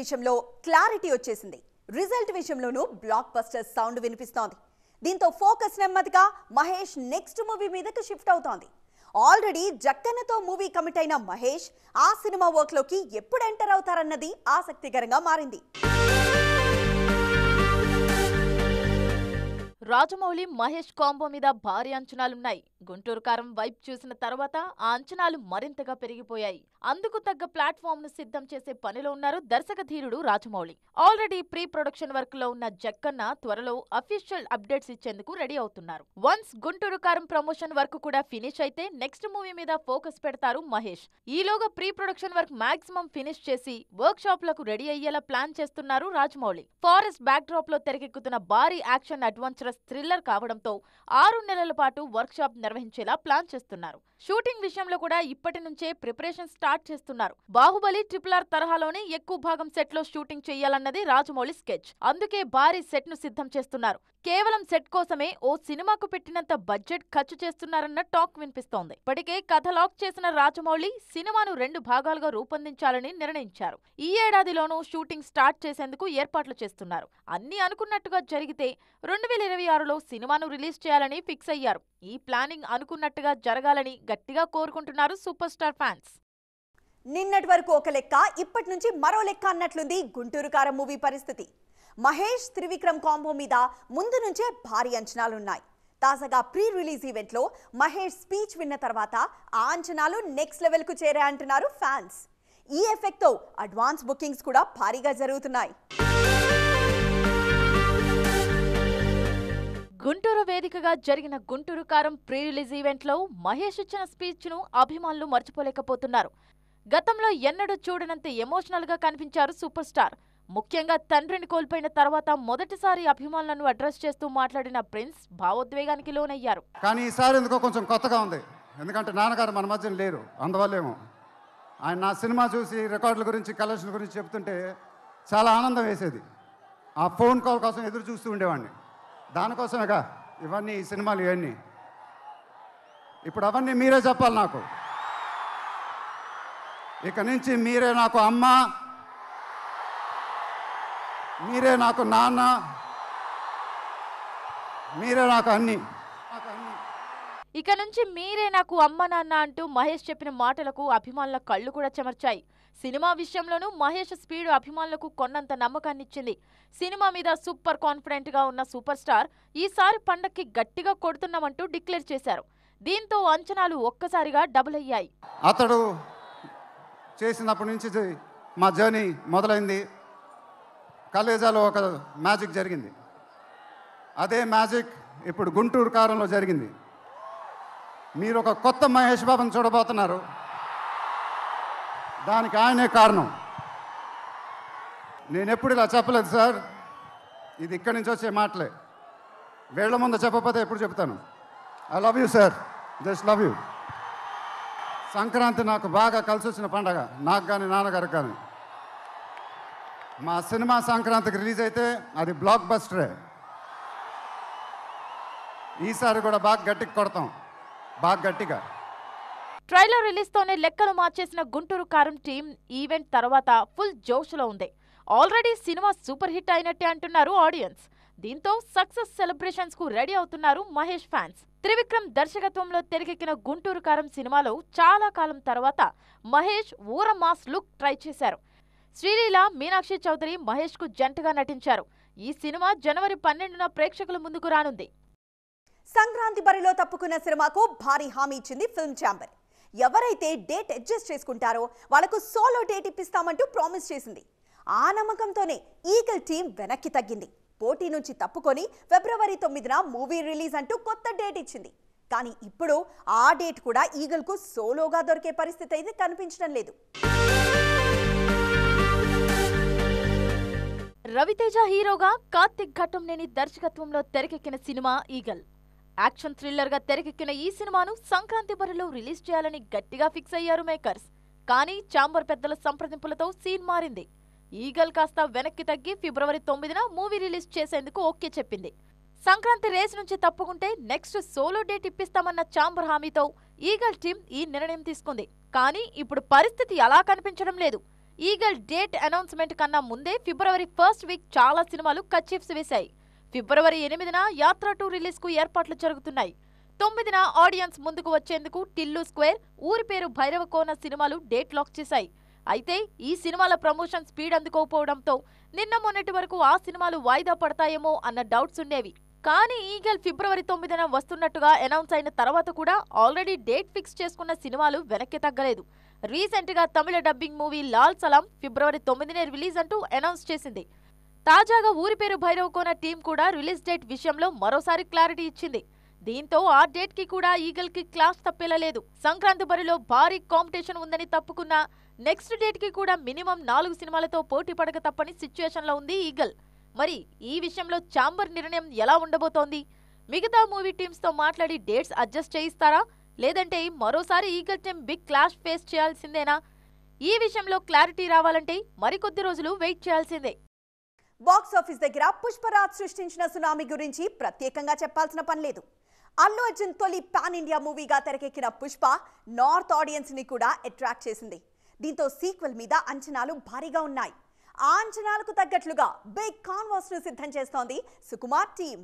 విషయంలో క్లారిటీ వచ్చేసింది. రిజల్ట్ విషయంలోనూ బ్లాక్ బస్టర్ సౌండ్ వినిపిస్తోంది. దీంతో ఫోకస్ నెమ్మదిగా మహేష్ నెక్స్ట్ మూవీ మీదకు షిఫ్ట్ అవుతోంది. ఆల్రెడీ జక్కన్నతో మూవీ కమిట్ అయిన మహేష్ ఆ సినిమా వర్క్ లోకి ఎప్పుడు ఎంటర్ అవుతారన్నది ఆసక్తికరంగా మారింది. రాజమౌళి మహేష్ కాంబో మీద భారీ అంచనాలున్నాయి. గుంటూరు కారం వైప్ చూసిన తర్వాత ఆ అంచనాలు మరింతగా పెరిగిపోయాయి. అందుకు తగ్గ ప్లాట్ఫామ్ ను సిద్ధం చేసే పనిలో ఉన్నారు దర్శక ధీరుడు Rajamouli. Already pre production work లో ఉన్న జక్కన్న త్వరలో అఫీషియల్ అప్డేట్స్ ఇచ్చేందుకు రెడీ అవుతున్నారు. వన్స్ గుంటూరు కారం ప్రమోషన్ వర్క్ కూడా ఫినిష్ అయితే నెక్స్ట్ మూవీ మీద ఫోకస్ పెడతారు మహేష్. ఈలోగా pre production work maximum finish చేసి వర్క్ షాప్ లకు రెడీ అయ్యేలా ప్లాన్ చేస్తున్నారు రాజమౌళి. ఫారెస్ట్ బ్యాక్ డ్రాప్ లో తెరకెక్కుతున్న భారీ యాక్షన్ అడ్వెంచరస్ థ్రిల్లర్ కావడంతో 6 నెలల పాటు వర్క్ షాప్ నిర్వహించేలా ప్లాన్ చేస్తున్నారు. షూటింగ్ విషయంలో కూడా ఇప్పటి నుంచే ప్రిపరేషన్ స్టార్ట్ చేస్తున్నారు. బాహుబలి RRR తరహాలోనే ఎక్కువ భాగం సెట్ లో షూటింగ్ చేయాలన్నది రాజమౌళి స్కెచ్. అందుకే భారీ సెట్ ను సిద్ధం చేస్తున్నారు. కేవలం సెట్ కోసమే ఓ సినిమాకు పెట్టినంత బడ్జెట్ ఖర్చు చేస్తున్నారన్న టాక్ వినిపిస్తోంది. ఇప్పటికే కథ లాక్ చేసిన రాజమౌళి సినిమాను 2 భాగాలుగా రూపొందించాలని నిర్ణయించారు. ఈ ఏడాదిలోనూ షూటింగ్ స్టార్ట్ చేసేందుకు ఏర్పాట్లు చేస్తున్నారు. అన్ని అనుకున్నట్టుగా జరిగితే 2026లో సినిమాను రిలీజ్ చేయాలని ఫిక్స్ అయ్యారు. ఈ ప్లానింగ్ అనుకున్నట్టుగా జరగాలని గట్టిగా కోరుకుంటున్నారు సూపర్ స్టార్ ఫ్యాన్స్. నిన్నటి వరకు ఒక లెక్క, ఇప్పటి నుంచి మరో లెక్క అన్నట్లుంది గుంటూరు కారం మూవీ పరిస్థితి. మహేష్ త్రివిక్రమ్ కాంబో మీద ముందు నుంచే భారీ అంచనాలున్నాయి. తాజాగా ప్రీ రిలీజ్ ఈవెంట్ లో మహేష్ స్పీచ్ విన్న తర్వాత ఆ అంచనాలు నెక్స్ట్ లెవెల్ కు చేరాయంటున్నారు ఫ్యాన్స్. ఈ ఎఫెక్ట్ తో అడ్వాన్స్ బుకింగ్స్ కూడా భారీగా జరుగుతున్నాయి. గుంటూరు వేదికగా జరిగిన గుంటూరు కారం ప్రీ రిలీజ్ ఈవెంట్ లో మహేష్ ఇచ్చిన స్పీచ్ ను అభిమానులు మర్చిపోలేకపోతున్నారు. గతంలో ఎన్నడూ చూడనంత ఎమోషనల్ గా కనిపించారు సూపర్ స్టార్. ముఖ్యంగా తండ్రిని కోల్పోయిన తర్వాత మొదటిసారి అభిమానులను అడ్రస్ చేస్తూ మాట్లాడిన ప్రిన్స్ భావోద్వేగానికి లోనయ్యారు. కానీ ఈసారి ఎందుకో కొంచెం కొత్తగా ఉంది. ఎందుకంటే నాన్నగారు మన మధ్య లేరు, అందువల్లేమో. ఆయన నా సినిమా చూసి రికార్డుల గురించి కలెక్షన్ గురించి చెప్తుంటే చాలా ఆనందం వేసేది. ఆ ఫోన్ కాల్ కోసం ఎదురు చూస్తూ ఉండేవాడిని. దానికోసమేగా ఇవన్నీ, ఈ సినిమాలు ఇవన్నీ. ఇప్పుడు అవన్నీ మీరే చెప్పాలి నాకు. ఇక నుంచి మీరే నాకు అమ్మ, మీరే నాకు నాన్న, మీరే నాకు అన్ని. ఇక నుంచి మీరే నాకు అమ్మ నాన్న అంటూ మహేష్ చెప్పిన మాటలకు అభిమానుల కళ్ళు కూడా చెమర్చాయి. సినిమా విషయంలోనూ మహేష్ స్పీడ్ అభిమానులకు కొన్నంత నమ్మకాన్నిచ్చింది. సినిమా మీద సూపర్ కాన్ఫిడెంట్ గా ఉన్న సూపర్ స్టార్ ఈసారి పండక్కి గట్టిగా కొడుతున్నామంటూ డిక్లేర్ చేశారు. దీంతో అంచనాలు ఒక్కసారిగా డబుల్ అయ్యాయి. అతడు చేసినప్పటి నుంచి మా జర్నీ మొదలైంది. కలేజాలో ఒక మ్యాజిక్ జరిగింది. అదే మ్యాజిక్ ఇప్పుడు గుంటూరు కారంలో జరిగింది. మీరు ఒక కొత్త మహేష్ బాబుని చూడబోతున్నారు. దానికి ఆయనే కారణం. నేను ఎప్పుడు ఇలా చెప్పలేదు సార్. ఇది ఇక్కడి నుంచి వచ్చే మాటలే. వేళ్ల ముందు చెప్పకపోతే ఎప్పుడు చెప్తాను. I love you sir, just love you. Sankranti నాకు బాగా కలిసి వచ్చిన పండగ, నాకు కానీ నాన్నగారికి కానీ. మా సినిమా సంక్రాంతికి రిలీజ్ అయితే అది బ్లాక్ బస్టరే. ఈసారి కూడా బాగా గట్టిగా కొడతాం, బాగా గట్టిగా. ట్రైలర్ రిలీజ్ తోనే లెక్కలు మార్చేసిన గుంటూరు కారం టీం ఈవెంట్ తర్వాత ఫుల్ జోష్లో ఉంది. ఆల్రెడీ సినిమా సూపర్ హిట్ అయినట్టే అంటున్నారు ఆడియన్స్. దీంతో సక్సెస్ సెలబ్రేషన్స్ కు రెడీ అవుతున్నారు మహేష్ ఫ్యాన్స్. త్రివిక్రమ్ దర్శకత్వంలో తెరకెక్కిన గుంటూరు కారం సినిమాలో చాలా కాలం తర్వాత మహేష్ ఊర మాస్ లుక్ ట్రై చేశారు. శ్రీలీల, మీనాక్షి చౌదరి మహేష్ కు జంటగా నటించారు. ఈ సినిమా జనవరి 12న ప్రేక్షకుల ముందుకు రానుంది. సంక్రాంతి బరిలో తప్పుకున్న సినిమాకు భారీ హామీ ఇచ్చింది ఫిల్మ్ ఛాంబర్. ఎవరైతే డేట్ అడ్జస్ట్ చేసుకుంటారో వాళ్లకు సోలో డేట్ ఇప్పిస్తామంటూ ప్రామిస్ చేసింది. ఆ నమ్మకంతోనే ఈగల్ టీం వెనక్కి తగ్గింది. పోటీ నుంచి తప్పుకొని ఫిబ్రవరి 9న మూవీ రిలీజ్ అంటూ కొత్త డేట్ ఇచ్చింది. కానీ ఇప్పుడు ఆ డేట్ కూడా ఈగల్ కు సోలోగా దొరికే పరిస్థితి అయితే కనిపించడం లేదు. రవితేజ హీరోగా కార్తిక్ ఘట్టంనేని దర్శకత్వంలో తెరకెక్కిన సినిమా ఈగల్. యాక్షన్ థ్రిల్లర్ గా తెరకెక్కిన ఈ సినిమాను సంక్రాంతి బరిలో రిలీజ్ చేయాలని గట్టిగా ఫిక్స్ అయ్యారు మేకర్స్. కానీ ఛాంబర్ పెద్దల సంప్రదింపులతో సీన్ మారింది. ఈగల్ కాస్త వెనక్కి తగ్గి ఫిబ్రవరి 9న మూవీ రిలీజ్ చేసేందుకు ఓకే చెప్పింది. సంక్రాంతి రేస్ నుంచి తప్పుకుంటే నెక్స్ట్ సోలో డేట్ ఇప్పిస్తామన్న ఛాంబర్ హామీతో ఈగల్ టీం ఈ నిర్ణయం తీసుకుంది. కానీ ఇప్పుడు పరిస్థితి అలా కనిపించడం లేదు. ఈగల్ డేట్ అనౌన్స్మెంట్ కన్నా ముందే ఫిబ్రవరి 1st వీక్ చాలా సినిమాలు కచీఫ్స్ వేశాయి. ఫిబ్రవరి 8న యాత్ర 2 రిలీజ్కు ఏర్పాట్లు జరుగుతున్నాయి. 9న ఆడియన్స్ ముందుకు వచ్చేందుకు టిల్లు స్క్వేర్, ఊరి పేరు భైరవకోన సినిమాలు డేట్ లాక్ చేశాయి. అయితే ఈ సినిమాల ప్రమోషన్ స్పీడ్ అందుకోకపోవడంతో నిన్న మొన్నటి వరకు ఆ సినిమాలు వాయిదా పడతాయేమో అన్న డౌట్స్ ఉండేవి. కానీ ఈగల్ ఫిబ్రవరి 9న వస్తున్నట్టుగా అనౌన్స్ అయిన తర్వాత కూడా ఆల్రెడీ డేట్ ఫిక్స్ చేసుకున్న సినిమాలు వెనక్కి తగ్గలేదు. రీసెంట్ గా తమిళ డబ్బింగ్ మూవీ లాల్ సలాం ఫిబ్రవరి 9నే రిలీజ్ అంటూ అనౌన్స్ చేసింది. తాజాగా ఊరి పేరు భైరవకోన టీం కూడా రిలీజ్ డేట్ విషయంలో మరోసారి క్లారిటీ ఇచ్చింది. దీంతో ఆ డేట్ కి కూడా ఈగల్ కి క్లాస్ తప్పేలా లేదు. సంక్రాంతి బరిలో భారీ కాంపిటీషన్ ఉందని తప్పుకున్న నెక్స్ట్ డేట్ కి కూడా మినిమం 4 సినిమాలతో పోటీ పడక తప్పని సిచ్యువేషన్ లో ఉంది ఈగల్. మరి ఈ విషయంలో ఛాంబర్ నిర్ణయం ఎలా ఉండబోతోంది? మిగతా మూవీ టీమ్స్ తో మాట్లాడి డేట్స్ అడ్జస్ట్ చేయిస్తారా, లేదంటే మరోసారి Eagle team big clash face చేయాల్సిందేనా? ఈ విషయంలో క్లారిటీ రావాలంటే మరికొద్ది రోజులు వెయిట్ చేయాల్సిందే. బాక్స్ ఆఫీస్ దగ్గర పుష్పరాజ్ సృష్టించిన సునామీ గురించి ప్రత్యేకంగా చెప్పాల్సిన పని లేదు. అల్లు అర్జున్ తొలి పాన్ ఇండియా మూవీగా తెరకెక్కిన పుష్ప నార్త్ ఆడియన్స్ ని కూడా అట్రాక్ట్ చేసింది. దీంతో సీక్వెల్ మీద అంచనాలు భారీగా ఉన్నాయి. ఆ అంచనాలకు తగ్గట్లుగా బిగ్ కాన్వాస్ ను సిద్ధం చేస్తోంది సుకుమార్ టీం.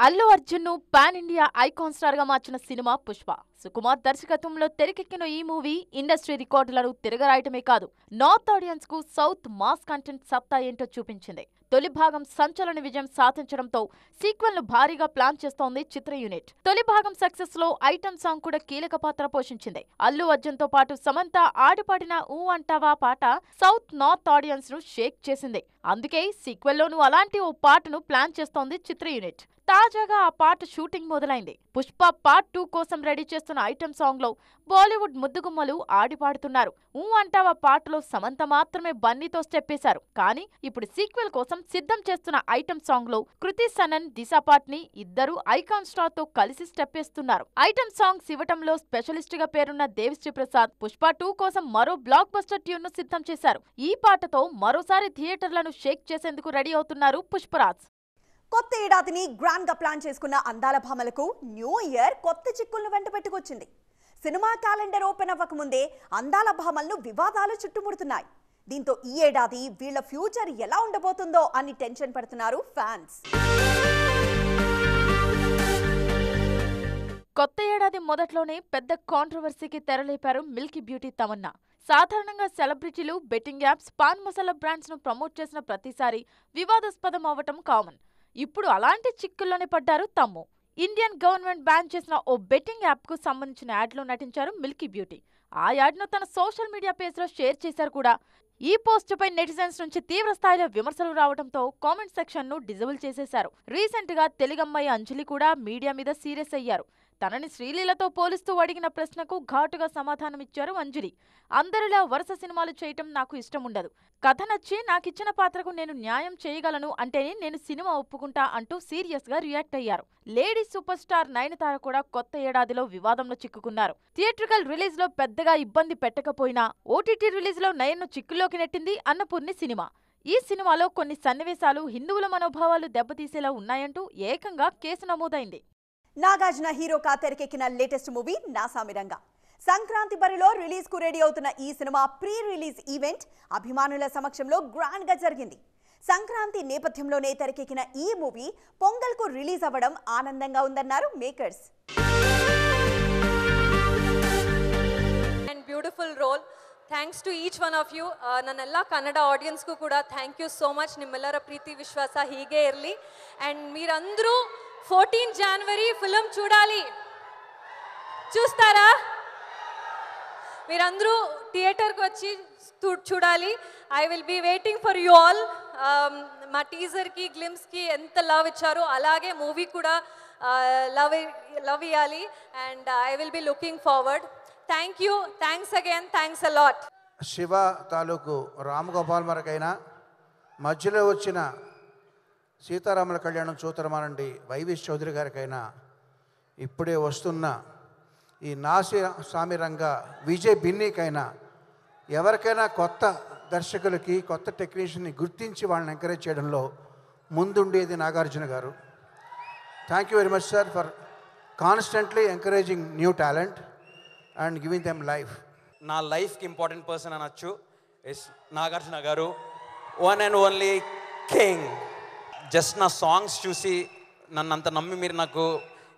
అల్లు అర్జున్ ను పాన్ ఇండియా ఐకాన్ స్టార్ గా మార్చిన సినిమా పుష్ప. సుకుమార్ దర్శకత్వంలో తెరకెక్కిన ఈ మూవీ ఇండస్ట్రీ రికార్డులను తిరగరాయటమే కాదు, నార్త్ ఆడియన్స్ కు సౌత్ మాస్ కంటెంట్ సత్తా ఏంటో చూపించింది. తొలి భాగం సంచలన విజయం సాధించడంతో సీక్వెల్ ను భారీగా ప్లాన్ చేస్తోంది చిత్ర యూనిట్. తొలి భాగం సక్సెస్ లో ఐటమ్ సాంగ్ కూడా కీలక పాత్ర పోషించింది. అల్లు అర్జున్ తో పాటు సమంత ఆడిపాడిన ఊ అంటావా పాట సౌత్ నార్త్ ఆడియన్స్ ను షేక్ చేసింది. అందుకే సీక్వెల్ లోనూ అలాంటి ఓ పాటను ప్లాన్ చేస్తోంది చిత్ర యూనిట్. తాజాగా ఆ పాట షూటింగ్ మొదలైంది. పుష్ప పార్ట్ 2 కోసం రెడీ చేస్తున్న ఐటమ్ సాంగ్ లో బాలీవుడ్ ముద్దుగుమ్మలు ఆడిపాడుతున్నారు. ఊ అంటావా పాటలో సమంత మాత్రమే బన్నీతో స్టెప్పేశారు. కానీ ఇప్పుడు సీక్వెల్ కోసం సిద్ధం చేస్తున్న ఐటమ్ సాంగ్ లో కృతి సనన్, దిశా పాట్ని ఇద్దరు ఐకాన్ స్టార్ తో కలిసి స్టెప్పేస్తున్నారు. ఐటమ్ సాంగ్స్ ఇవ్వటంలో స్పెషలిస్ట్ గా పేరున్న దేవిశ్రీ ప్రసాద్ పుష్ప 2 కోసం మరో బ్లాక్ బస్టర్ ట్యూన్ ను సిద్ధం చేశారు. ఈ పాటతో మరోసారి థియేటర్లను షేక్ చేసేందుకు రెడీ అవుతున్నారు పుష్పరాజ్. కొత్త ఏడాదిని గ్రాండ్ గా ప్లాన్ చేసుకున్న అందాల భామలకు న్యూ ఇయర్ కొత్త చిక్కులను వెంట పెట్టుకొచ్చింది. సినిమా క్యాలెండర్ ఓపెన్ అవ్వకముందే అందాల భామలను వివాదాలు చుట్టుముడుతున్నాయి. దీంతో ఈ ఏడాది వీళ్ల ఫ్యూచర్ ఎలా ఉండబోతుందో అని టెన్షన్ పడుతున్నారు ఫ్యాన్స్. కొత్త ఏడాది మొదట్లోనే పెద్ద కాంట్రవర్సీకి తెరలేపారు మిల్కీ బ్యూటీ తమన్నా. సాధారణంగా సెలబ్రిటీలు, betting apps, pan masala brands ను ప్రమోట్ చేసిన ప్రతిసారి వివాదాస్పదం అవ్వటం కామన్. ఇప్పుడు అలాంటి చిక్కుల్లోనే పడ్డారు తమ్ము. ఇండియన్ గవర్నమెంట్ బ్యాన్ చేసిన ఓ బెట్టింగ్ యాప్ కు సంబంధించిన యాడ్ లో నటించారు మిల్కీ బ్యూటీ. ఆ యాడ్ ను తన సోషల్ మీడియా పేజ్ లో షేర్ చేశారు కూడా. ఈ పోస్ట్ పై నెటిజన్స్ నుంచి తీవ్ర స్థాయిలో విమర్శలు రావడంతో కామెంట్ సెక్షన్ ను డిజబుల్ చేసేశారు. రీసెంట్ గా తెలుగమ్మాయి అంజలి కూడా మీడియా మీద సీరియస్ అయ్యారు. తనని శ్రీలీలతో పోలిస్తూ అడిగిన ప్రశ్నకు ఘాటుగా సమాధానమిచ్చారు అంజలి. అందరిలా వరుస సినిమాలు చేయటం నాకు ఇష్టం ఉండదు. కథ నచ్చి నాకిచ్చిన పాత్రకు నేను న్యాయం చేయగలను అంటేనే నేను సినిమా ఒప్పుకుంటా అంటూ సీరియస్ గా రియాక్ట్ అయ్యారు. లేడీ సూపర్ స్టార్ నయనతార కూడా కొత్త ఏడాదిలో వివాదంలో చిక్కుకున్నారు. థియేట్రికల్ రిలీజ్ లో పెద్దగా ఇబ్బంది పెట్టకపోయినా ఓటీటీ రిలీజ్ లో నయన్ను చిక్కుల్లోకి నెట్టింది అన్నపూర్ణి సినిమా. ఈ సినిమాలో కొన్ని సన్నివేశాలు హిందువుల మనోభావాలు దెబ్బతీసేలా ఉన్నాయంటూ ఏకంగా కేసు నమోదైంది. నాగార్జున హీరోగా తెరకెక్కిన లేటెస్ట్ మూవీ నాసామిరంగా. సంక్రాంతి బరిలో రిలీజ్ కు రెడీ అవుతున్న ఈ సినిమా ప్రీ రిలీజ్ ఈవెంట్ అభిమానుల సమక్షంలో గ్రాండ్ గా జరిగింది. సంక్రాంతి నేపథ్యంలోనే తెరకెక్కిన ఈ మూవీ పొంగల్ కు రిలీజ్ అవ్వడం ఆనందంగా ఉందన్నారు makers. And beautiful role. Thanks to each one of you. ನನ್ನೆಲ್ಲ ಕನ್ನಡ ಆಡಿಯನ್ಸ್ಗೂ ಕೂಡ ಥ್ಯಾಂಕ್ ಯು ಸೋ ಮಚ್. ನಿಮ್ಮೆಲ್ಲರ ಪ್ರೀತಿ ವಿಶ್ವಾಸ ಹೀಗೆ ಇರಲಿ. అండ్ మీరందరూ 14 జనవరి ఫిల్మ్ చూస్తారా? మీరందరూ థియేటర్కి వచ్చి చూడాలి. I will be waiting for you all. మా టీజర్కి, గ్లిమ్స్కి ఎంత లవ్ ఇచ్చారో అలాగే మూవీ కూడా లవ్ ఇవ్వాలి. And I will be looking forward. Thank you. Thanks again. Thanks a lot. Shiva తాలూకు రామగోపాల్ మరకైనా మధ్యలో వచ్చిన సీతారాముల కళ్యాణం చూతరమానండి వైవిఎస్ చౌదరి గారికైనా ఇప్పుడే వస్తున్న ఈ నాసామిరంగా విజయ్ బిన్నీకైనా ఎవరికైనా కొత్త దర్శకులకి, కొత్త టెక్నీషియన్ని గుర్తించి వాళ్ళని ఎంకరేజ్ చేయడంలో ముందుండేది నాగార్జున గారు. Thank you very much sir for constantly encouraging new talent. and giving them life. నా లైఫ్కి ఇంపార్టెంట్ పర్సన్ అనొచ్చు ఇస్ నాగార్జున గారు, one and only king. Just నా సాంగ్స్ చూసి నన్ను అంత నమ్మి మీరు నాకు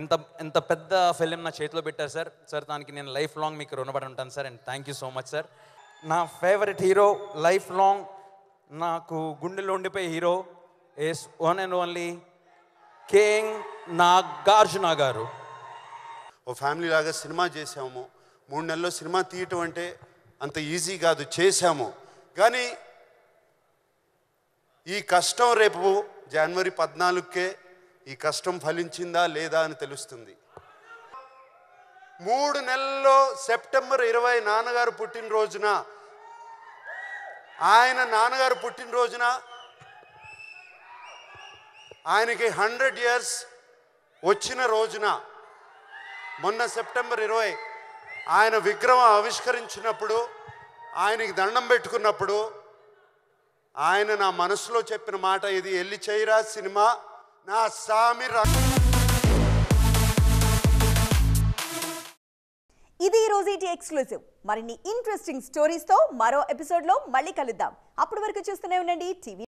ఎంత పెద్ద ఫిలిం నా చేతిలో పెట్టారు సార్. సార్ దానికి నేను లైఫ్ లాంగ్ మీకు రుణపడి ఉంటాను sir, and thank you so much sir. నా ఫేవరెట్ హీరో, లైఫ్ లాంగ్ నాకు గుండెలో ఉండిపోయే hero is one and only king Nagarjuna garu. ఓ ఫ్యామిలీ లాగా సినిమా చేసాము. 3 నెలల్లో సినిమా తీయటం అంటే అంత ఈజీ కాదు, చేశాము. కానీ ఈ కష్టం రేపు జనవరి 14కే ఈ కష్టం ఫలించిందా లేదా అని తెలుస్తుంది. 3 నెలల్లో సెప్టెంబర్ 20 నాన్నగారు పుట్టినరోజున, నాన్నగారు పుట్టినరోజున ఆయనకి 100 years వచ్చిన రోజున, మొన్న సెప్టెంబర్ 20 ఆయన విగ్రహం ఆవిష్కరించినప్పుడు, ఆయనకి దండం పెట్టుకున్నప్పుడు ఆయన నా మనసులో చెప్పిన మాట ఇది, ఎల్లి చేయరా సినిమా నా సామి. ఇది ఈ రోజు ఎక్స్క్లూసివ్. మరిన్ని ఇంట్రెస్టింగ్ స్టోరీస్తో మరో ఎపిసోడ్లో మళ్ళీ కలుద్దాం. అప్పటి వరకు చూస్తూనే ఉండండి టీవీ.